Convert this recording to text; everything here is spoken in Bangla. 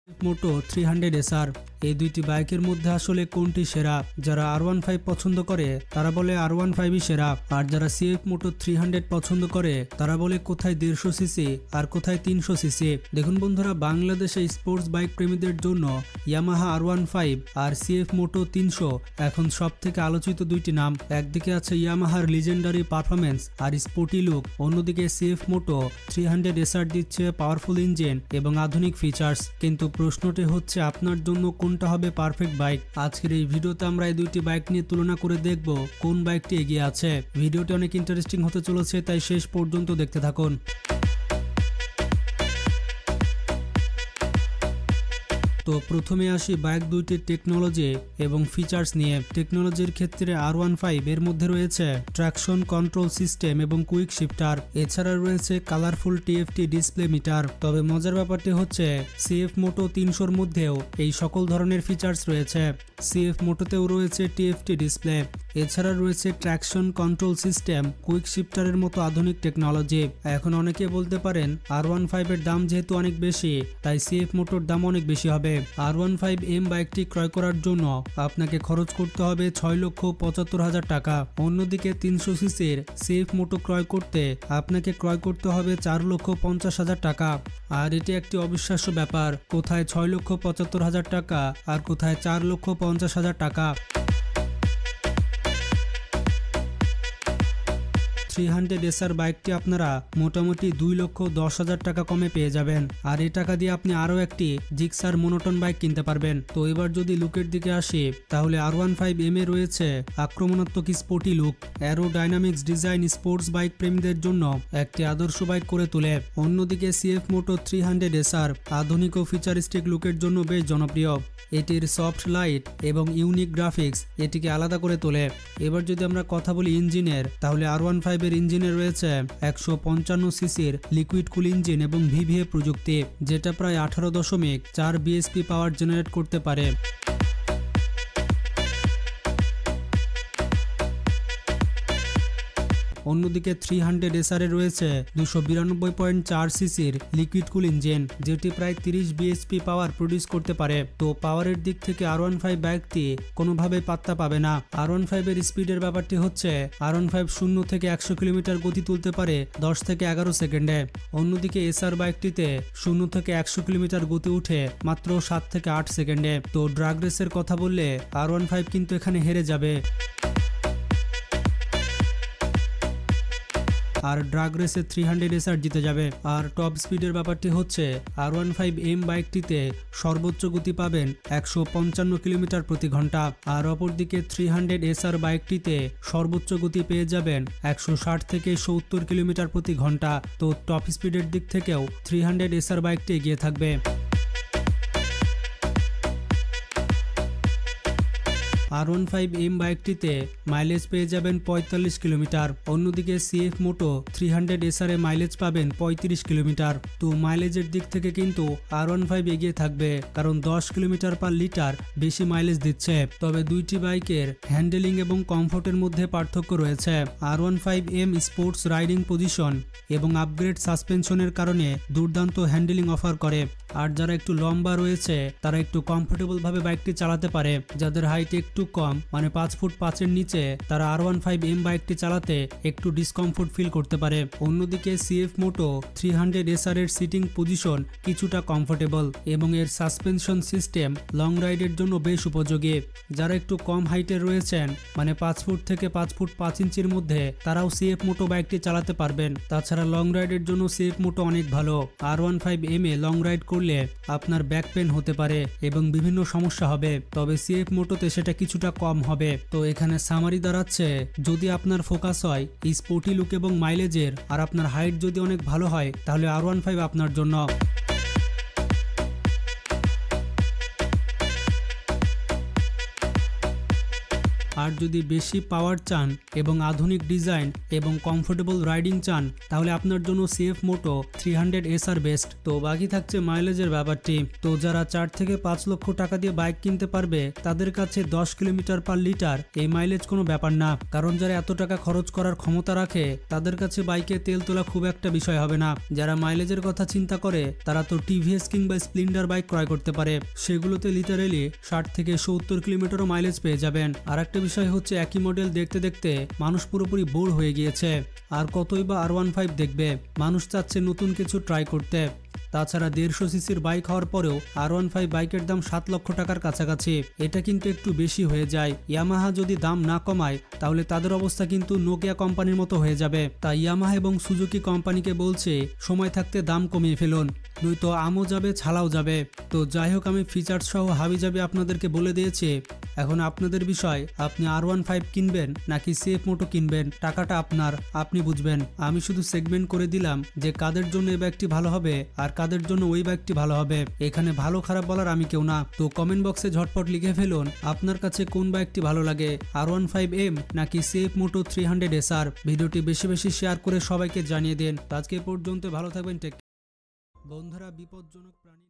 মোটো 300 SR। এই দুইটি বাইকের মধ্যে আসলে কোনটি সেরা? যারা R15 পছন্দ করে তারা বলে R15ই সেরা, আর যারা CF মোটো 300 পছন্দ করে তারা বলে কোথায় 150 সিসি আর কোথায় 300 সিসি। দেখুন বন্ধুরা, বাংলাদেশে স্পোর্টস বাইক প্রেমীদের জন্য ইয়ামাহা R15 আর CF মোটো 300 এখন সব থেকে আলোচিত দুইটি নাম। একদিকে আছে ইয়ামাহার লিজেন্ডারি পারফরমেন্স আর স্পোর্টি লুক, অন্যদিকে CF মোটো 300 SR দিচ্ছে পাওয়ারফুল ইঞ্জিন এবং আধুনিক ফিচার্স। কিন্তু প্রশ্নটি হচ্ছে আপনার জন্য কোনটা হবে পারফেক্ট বাইক। আজকের এই ভিডিওতে আমরা এই দুইটি বাইক নিয়ে তুলনা করে দেখব কোন বাইকটি এগিয়ে আছে। ভিডিওটি অনেক ইন্টারেস্টিং হতে চলেছে, তাই শেষ পর্যন্ত দেখতে থাকুন। তো প্রথমে আসি বাইক দুইটির টেকনোলজি এবং ফিচার্স নিয়ে। টেকনোলজির ক্ষেত্রে R15 এর মধ্যে রয়েছে ট্রাকশন কন্ট্রোল সিস্টেম এবং কুইক শিফটার, এছাড়া রয়েছে কালারফুল TFT ডিসপ্লে মিটার। তবে মজার ব্যাপারটি হচ্ছে CF মোটো 300-র মধ্যেও এই সকল ধরনের ফিচার্স রয়েছে। CF মোটোতেও রয়েছে TFT ডিসপ্লে, এছাড়া রয়েছে ট্রাকশন কন্ট্রোল সিস্টেম, কুইক শিফটারের মতো আধুনিক টেকনোলজি। এখন অনেকে বলতে পারেন R15 এর দাম যেহেতু অনেক বেশি তাই CF মোটোর দাম অনেক বেশি হবে। R15M বাইকটি ক্রয় করার জন্য আপনাকে খরচ করতে হবে 6,75,000 টাকা। অন্যদিকে 300 সিসির CF মোটো ক্রয় করতে আপনাকে ক্রয় করতে হবে 4,50,000 টাকা। আর এটি একটি অবিশ্বাস্য ব্যাপার, কোথায় 6,75,000 টাকা আর কোথায় 4,50,000 টাকা। 300 SR বাইকটি আপনারা মোটামুটি 2,10,000 টাকা কমে পেয়ে যাবেন, আর এই টাকা দিয়ে আপনি আরও একটি জিক্সার মোনোটন বাইক কিনতে পারবেন। তো এবার যদি লুকের দিকে আসি, তাহলে R15M এ রয়েছে আক্রমণাত্মক sporty look, arrow dynamics design sports bike প্রেমীদের জন্য একটি আদর্শ বাইক করে তোলে। অন্যদিকে CF মোটো 300 SR আধুনিক ও ফিচারিস্টিক লুকের জন্য বেশ জনপ্রিয়। এটির সফট লাইট এবং ইউনিক গ্রাফিক্স এটিকে আলাদা করে তোলে। এবার যদি আমরা কথা বলি ইঞ্জিনের, তাহলে R15 এর ইঞ্জিনে রয়েছে 155 সিসির লিকুইড কুল ইঞ্জিন এবং VVA প্রযুক্তি, যেটা প্রায় 18.4 bhp পাওয়ার জেনারেট করতে পারে। অন্যদিকে 300 SR এ রয়েছে 292.4 সিসির লিকুইড কুল ইঞ্জিন, যেটি প্রায় 30 bhp পাওয়ার প্রডিউস করতে পারে। তো পাওয়ারের দিক থেকে R15 বাইকটি কোনোভাবে পাত্তা পাবে না। R15 এর স্পিডের ব্যাপারটি হচ্ছে R15 0 থেকে 100 কিলোমিটার গতি তুলতে পারে 10 থেকে 11 সেকেন্ডে। অন্যদিকে SR বাইকটিতে 0 থেকে 100 কিলোমিটার গতি উঠে মাত্র 7 থেকে 8 সেকেন্ডে। তো ড্রাগ রেসের কথা বললে R15 কিন্তু এখানে হেরে যাবে। আর ড্রাগ রেসে 300 SR জিতে যাবে। আর টপ স্পিডের ব্যাপারটি হচ্ছে R15M বাইকটিতে সর্বোচ্চ গতি পাবেন 155 কিলোমিটার প্রতি ঘন্টা, আর অপরদিকে 300 SR বাইকটিতে সর্বোচ্চ গতি পেয়ে যাবেন 160 থেকে 70 কিলোমিটার প্রতি ঘন্টা। তো টপ স্পিডের দিক থেকেও 300 SR বাইকটি এগিয়ে থাকবে। R15M বাইকটিতে মাইলেজ পেয়ে যাবেন 45 কিলোমিটার। অন্যদিকে CF মোটো 300 SR এ মাইলেজ পাবেন 35 কিলোমিটার। তো মাইলেজের দিক থেকে কিন্তু R15 এগিয়ে থাকবে, কারণ 10 কিলোমিটার পার লিটার বেশি মাইলেজ দিচ্ছে। তবে দুইটি বাইকের হ্যান্ডেলিং এবং কমফোর্টের মধ্যে পার্থক্য রয়েছে। R15M স্পোর্টস রাইডিং পজিশন এবং আপগ্রেড সাসপেনশনের কারণে দুর্দান্ত হ্যান্ডেলিং অফার করে, আর যারা একটু লম্বা রয়েছে তারা একটু কমফোর্টেবল ভাবে বাইকটি চালাতে পারে। যাদের হাইট একটু কম, মানে 5 ফুট 5-এর নিচে, তারা R15M বাইকটি চালাতে একটু ডিসকমফোর্ট ফিল করতে পারে। অন্যদিকে CF মোটো 300 SR এর সিটিং পজিশন কিছুটা কমফোর্টেবল এবং এর সাসপেনশন সিস্টেম লং রাইডের জন্য বেশ উপযোগী। যারা একটু কম হাইটের রয়েছেন, মানে 5 ফুট থেকে 5 ফুট 5 ইঞ্চির মধ্যে, তারাও CF মোটো বাইকটি চালাতে পারবেন। তাছাড়া লং রাইডের জন্য CF মোটো অনেক ভালো। R15M এ লং রাইড করলে আপনার ব্যাক পেন হতে পারে এবং বিভিন্ন সমস্যা হবে, তবে CF মোটোতে সেটা কিছুটা কম হবে। তো এখানে সামারি দাঁড়াচ্ছে, যদি আপনার ফোকাস হয় স্পোর্টি লুক এবং মাইলেজের, আর আপনার হাইট যদি অনেক ভালো হয়, তাহলে R15 আপনার জন্য। আর যদি বেশি পাওয়ার চান এবং আধুনিক ডিজাইন এবং কমফোর্টেবল রাইডিং চান তাহলে আপনার জন্য সিএফ মোটো 300 SR বেস্ট। তো বাকি থাকছে মাইলেজের ব্যাপারটি। তো যারা 4 থেকে 5 লক্ষ টাকা দিয়ে বাইক কিনতে পারবে তাদের কাছে 10 কিলোমিটার পার লিটার এই মাইলেজ কোনো ব্যাপার না, কারণ যারা এত টাকা খরচ করার ক্ষমতা রাখে তাদের কাছে বাইকে তেল তোলা খুব একটা বিষয় হবে না। যারা মাইলেজের কথা চিন্তা করে তারা তো টিভিএস কিংবা স্প্লেন্ডার বাইক ক্রয় করতে পারে, সেগুলোতে লিটারেলি 60 থেকে 70 কিলোমিটারও মাইলেজ পেয়ে যাবেন। আর একটা বিষয় হচ্ছে একই মডেল দেখতে দেখতে মানুষ পুরোপুরি বোর হয়ে গিয়েছে, আর কতই বা R15 দেখবে। মানুষ চাচ্ছে নতুন কিছু ট্রাই করতে। তাছাড়া 150 সিসির বাইক হওয়ার পরেও R15 বাইকের দাম 7 লক্ষ টাকার কাছাকাছি, এটা কিন্তু একটু বেশি হয়ে যায়। ইয়ামাহা যদি দাম না কমায় তাহলে তাদের অবস্থা কিন্তু নোকিয়া কোম্পানির মতো হয়ে যাবে। তাই ইয়ামাহা এবং সুজুকি কোম্পানিকে বলছে সময় থাকতে দাম কমিয়ে ফেলুন, নয়তো আমও যাবে ছালাও যাবে। তো যাই হোক, আমি ফিচার্স সহ হাবিজাবি আপনাদেরকে বলে দিয়েছি। এখন আপনাদের বিষয়, আপনি R15 কিনবেন নাকি সিএফ মোটো কিনবেন, টাকাটা আপনার, আপনি বুঝবেন। আমি শুধু সেগমেন্ট করে দিলাম যে কাদের জন্য এই বাইকটি ভালো হবে আর কাদের জন্য ওই বাইকটি ভালো হবে। এখানে ভালো খারাপ বলার আমি কেউ না। তো কমেন্ট বক্সে ঝটপট লিখে ফেলুন আপনার কাছে কোন বাইকটি ভালো লাগে, R15M নাকি সিএফ মোটো 300 SR। ভিডিওটি বেশি বেশি শেয়ার করে সবাইকে জানিয়ে দিন। আজকে পর্যন্ত ভালো থাকবেন। বন্ধুরা, বিপজ্জনক প্রাণী